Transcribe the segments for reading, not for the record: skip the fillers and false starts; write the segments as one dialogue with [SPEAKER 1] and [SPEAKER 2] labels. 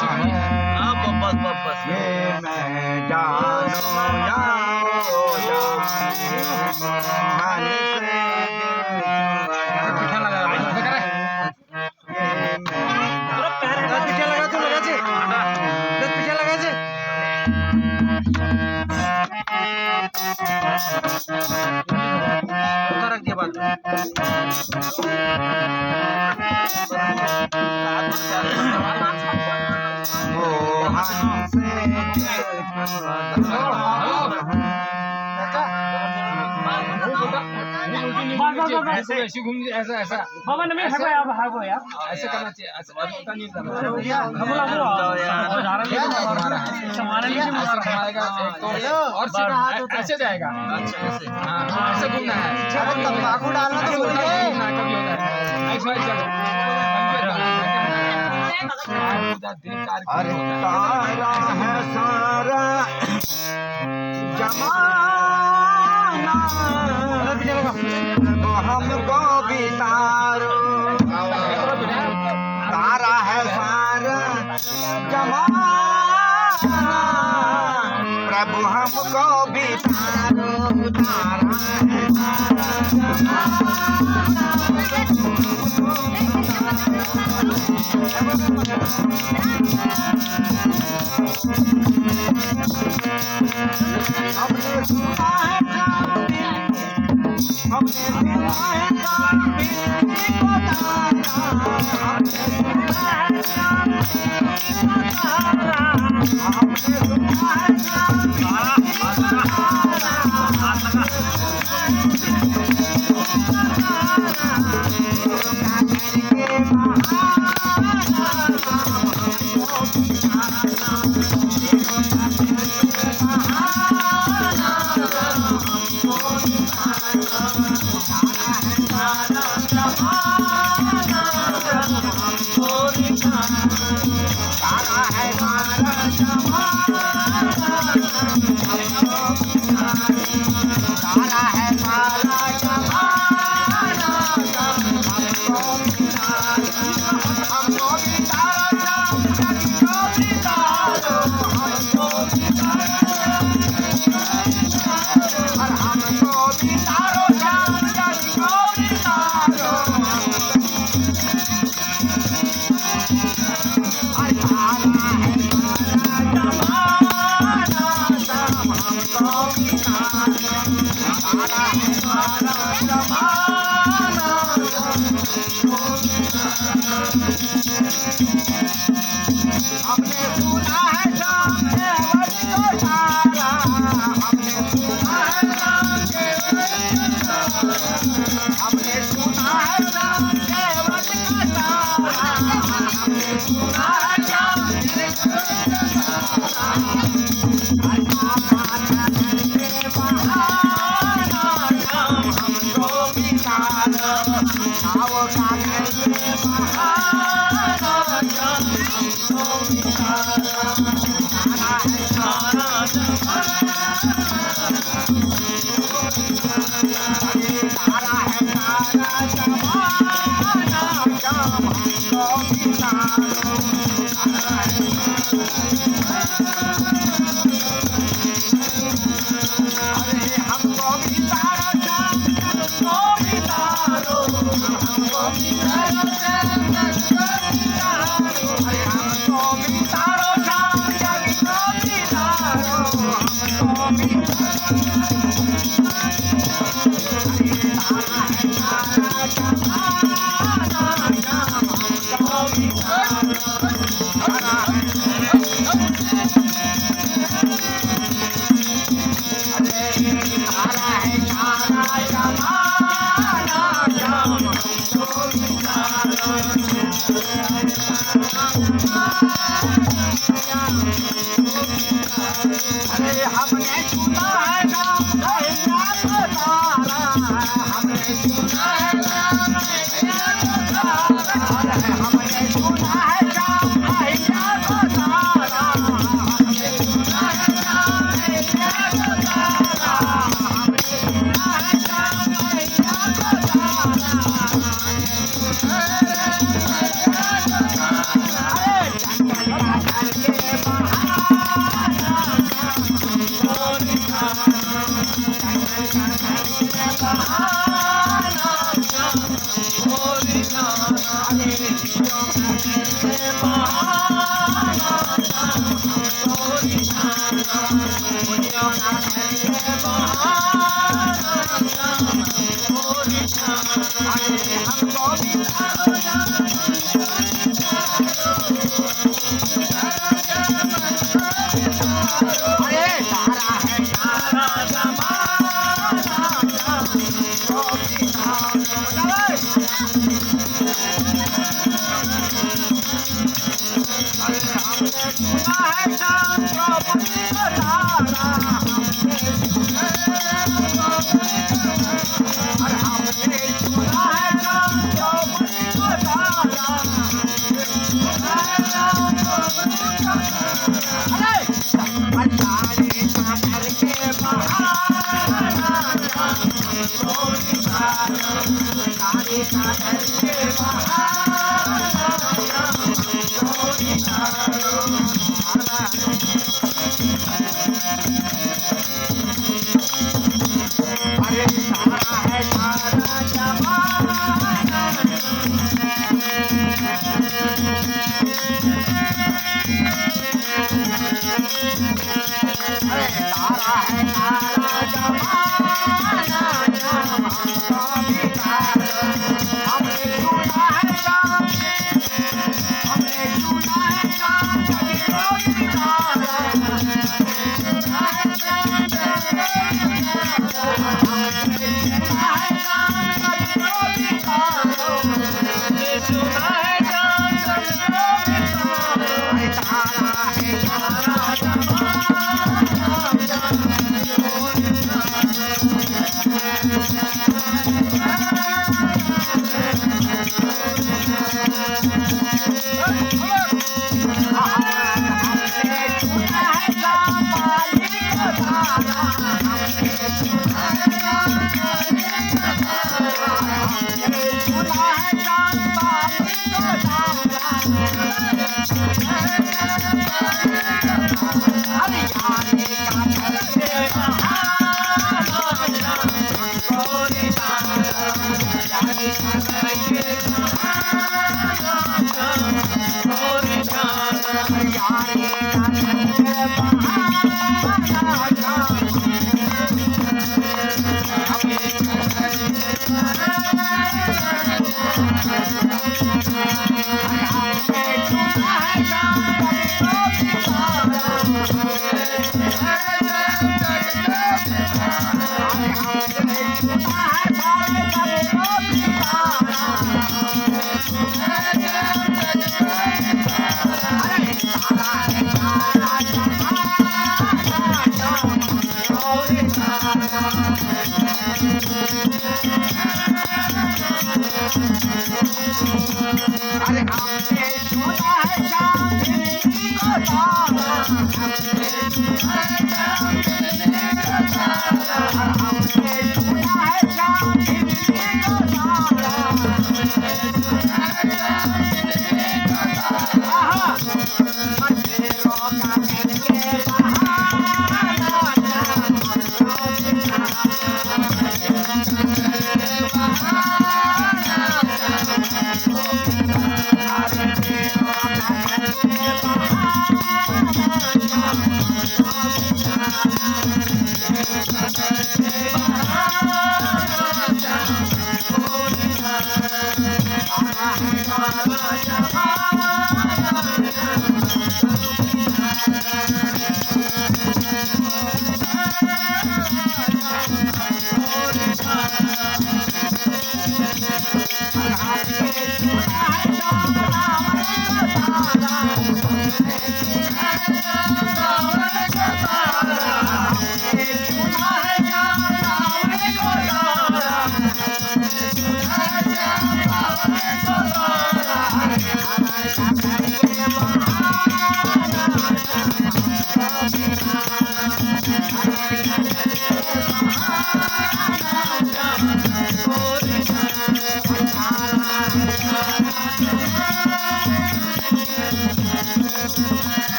[SPEAKER 1] हाँ बस बस बस
[SPEAKER 2] ये मैं जानो जाओ मन से
[SPEAKER 3] पिठा लगा पिठा लगा तो लगा छे 10 पिठा लगा छे उतार रख दिया बात
[SPEAKER 2] मोहन से
[SPEAKER 3] ऐसे ऐसे घूम ऐसा ऐसा बाबा ने मैं है अब है यार ऐसे करना चाहिए ऐसे पता नहीं करना सामान लीजिए हमारा और सीधा हाथ ऐसे जाएगा हां ऐसे घूमना है
[SPEAKER 2] तंबाकू डालना तो भूल गए
[SPEAKER 3] कभी होता है ऐसा ही चलो
[SPEAKER 2] अरे तारा है सारा जमाना वो हमको भी तारो तारा है सारा जमाना प्रभु हमको भी तारो तारा है सारा हमने सुना है हमने सुना है को तारा हमने सुना है है श्याम द्रौपदी को तारा अरे हमने सुना है श्याम द्रौपदी को तारा अरे अटारे काटर के बहाना अटारे काटर के बहाना अरे सारा है सारा जमाना अरे सारा है सारा जमाना हमने सुना है शाम हमने सुना है शाम जगीरों की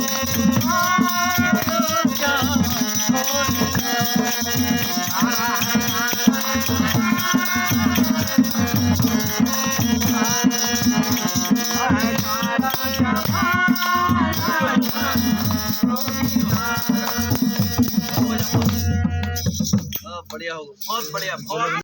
[SPEAKER 2] Thank you.
[SPEAKER 1] बढ़िया हो बहुत बढ़िया बहुत